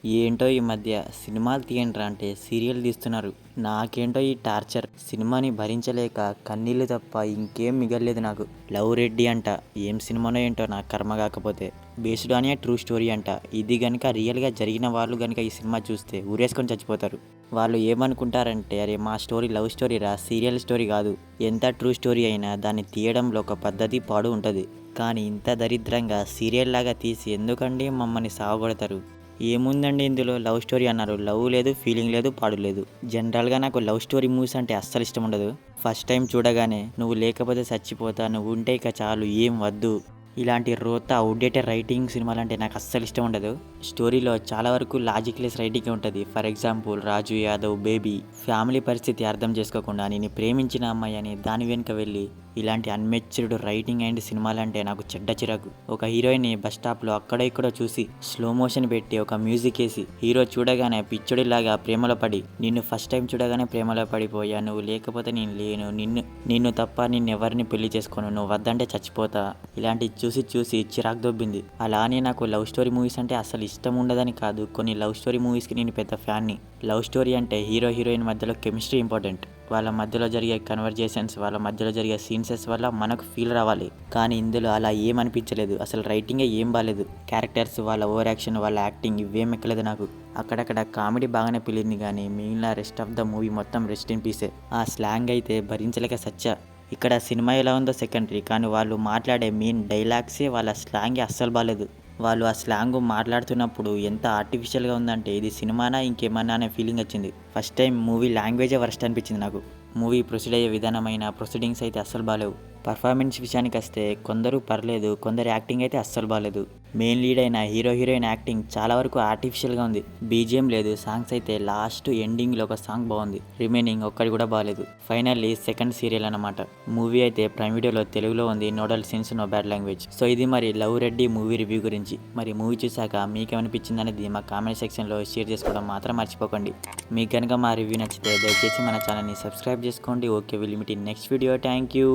ఏంటో ఈ మధ్య సినిమాలు తీయండిరా అంటే సీరియల్ తీస్తున్నారు. నాకేంటో ఈ టార్చర్. సినిమాని భరించలేక కన్నీళ్ళు తప్ప ఇంకేం మిగల్లేదు నాకు. లవ్ రెడ్డి అంట, ఏం సినిమానో ఏంటో నా కర్మ కాకపోతే. Based on a true story అంట. ఇది గనుక రియల్గా జరిగిన వాళ్ళు గనుక ఈ సినిమా చూస్తే ఊరేసుకొని చచ్చిపోతారు. వాళ్ళు ఏమనుకుంటారంటే, అరే మా స్టోరీ లవ్ స్టోరీ రా, సీరియల్ స్టోరీ కాదు. ఎంత ట్రూ స్టోరీ అయినా దాన్ని తీయడంలో ఒక పద్ధతి పాడు ఉంటుంది. కానీ ఇంత దరిద్రంగా సీరియల్ లాగా తీసి ఎందుకండి మమ్మల్ని సావగొడతారు? ఏముందండి ఇందులో? లవ్ స్టోరీ అన్నారు, లవ్ లేదు, ఫీలింగ్ లేదు, పాడు లేదు. జనరల్గా నాకు లవ్ స్టోరీ మూవీస్ అంటే అస్సలు ఇష్టం ఉండదు. ఫస్ట్ టైం చూడగానే నువ్వు లేకపోతే చచ్చిపోతా, నువ్వు ఉంటే ఇక చాలు, ఏం వద్దు, ఇలాంటి రోత అవుట్డేటెడ్ రైటింగ్ సినిమాలు అంటే నాకు అస్సలు ఇష్టం ఉండదు. స్టోరీలో చాలా వరకు లాజిక్లెస్ రైటింగ్ ఉంటుంది. For example Raju Yadav baby family పరిస్థితి అర్థం చేసుకోకుండా నేను ప్రేమించిన అమ్మాయి అని దాని వెనుక వెళ్ళి ఇలాంటి అన్మెచ్యూర్డ్ రైటింగ్ అండ్ సినిమాలు అంటే నాకు చెడ్డ చిరాకు. ఒక హీరోయిన్ని బస్ స్టాప్లో అక్కడ ఇక్కడ చూసి స్లో మోషన్ పెట్టి ఒక మ్యూజిక్ వేసి హీరో చూడగానే పిచ్చోడిలాగా ప్రేమలో పడి, నిన్ను ఫస్ట్ టైం చూడగానే ప్రేమలో పడిపోయా, నువ్వు లేకపోతే నేను లేను, నిన్ను తప్ప నిన్నెవరిని పెళ్లి చేసుకోను, నువ్వు వద్దంటే చచ్చిపోతా, ఇలాంటి చూసి చిరాకు దొబ్బింది. అలానే నాకు లవ్ స్టోరీ మూవీస్ అంటే అసలు ఇష్టం ఉండదని కాదు, కొన్ని లవ్ స్టోరీ మూవీస్కి నేను పెద్ద ఫ్యాన్ని. లవ్ స్టోరీ అంటే హీరో హీరోయిన్ మధ్యలో కెమిస్ట్రీ ఇంపార్టెంట్. వాళ్ళ మధ్యలో జరిగే కన్వర్జేషన్స్, వాళ్ళ మధ్యలో జరిగే సీన్సెస్ వల్ల మనకు ఫీల్ రావాలి. కానీ ఇందులో అలా ఏమనిపించలేదు. అసలు రైటింగే ఏం బాగాలేదు. క్యారెక్టర్స్, వాళ్ళ ఓవర్ యాక్షన్, వాళ్ళ యాక్టింగ్ ఇవేం ఎక్కలేదు నాకు. అక్కడక్కడ కామెడీ బాగానే పిలింది కానీ మిగిలిన రెస్ట్ ఆఫ్ ద మూవీ మొత్తం రెస్ట్ ఇన్ పీసే. ఆ స్లాంగ్ అయితే భరించలేక సచ్చా. ఇక్కడ సినిమా ఎలా ఉందో సెకండరీ, కానీ వాళ్ళు మాట్లాడే మెయిన్ డైలాగ్సే, వాళ్ళ స్లాంగే అస్సలు బాగాలేదు. వాళ్ళు ఆ స్లాంగ్ మాట్లాడుతున్నప్పుడు ఎంత ఆర్టిఫిషియల్గా ఉందంటే ఇది సినిమానా ఇంకేమన్నా అనే ఫీలింగ్ వచ్చింది. ఫస్ట్ టైం మూవీ లాంగ్వేజే వర్స్ట్ అనిపించింది నాకు. మూవీ ప్రొసీడ్ అయ్యే విధానమైన ప్రొసీడింగ్స్ అయితే అస్సలు బాగాలేవు. పర్ఫార్మెన్స్ విషయానికి వస్తే కొందరు పర్లేదు, కొందరు యాక్టింగ్ అయితే అస్సలు బాగాలేదు. మెయిన్ లీడ్ అయిన హీరో హీరోయిన్ యాక్టింగ్ చాలా వరకు ఆర్టిఫిషియల్గా ఉంది. బీజిఎం లేదు. సాంగ్స్ అయితే లాస్ట్ ఎండింగ్లో ఒక సాంగ్ బాగుంది, రిమైనింగ్ ఒక్కడి కూడా బాగాలేదు. ఫైనల్లీ సెకండ్ సీరియల్ అన్నమాట. మూవీ అయితే ప్రైమ్ వీడియోలో తెలుగులో ఉంది. No adult scenes, no bad language. So ఇది మరి లవ్ రెడ్డి మూవీ రివ్యూ గురించి. మరి మూవీ చూసాక మీకేమనిపించింది అనేది మా కామెంట్ సెక్షన్లో షేర్ చేసుకోవడం మాత్రం మర్చిపోకండి. మీకు కనుక మా రివ్యూ నచ్చితే దయచేసి మన ఛానల్ని సబ్స్క్రైబ్ చేసుకోండి. Okay, will meet in next video. Thank you.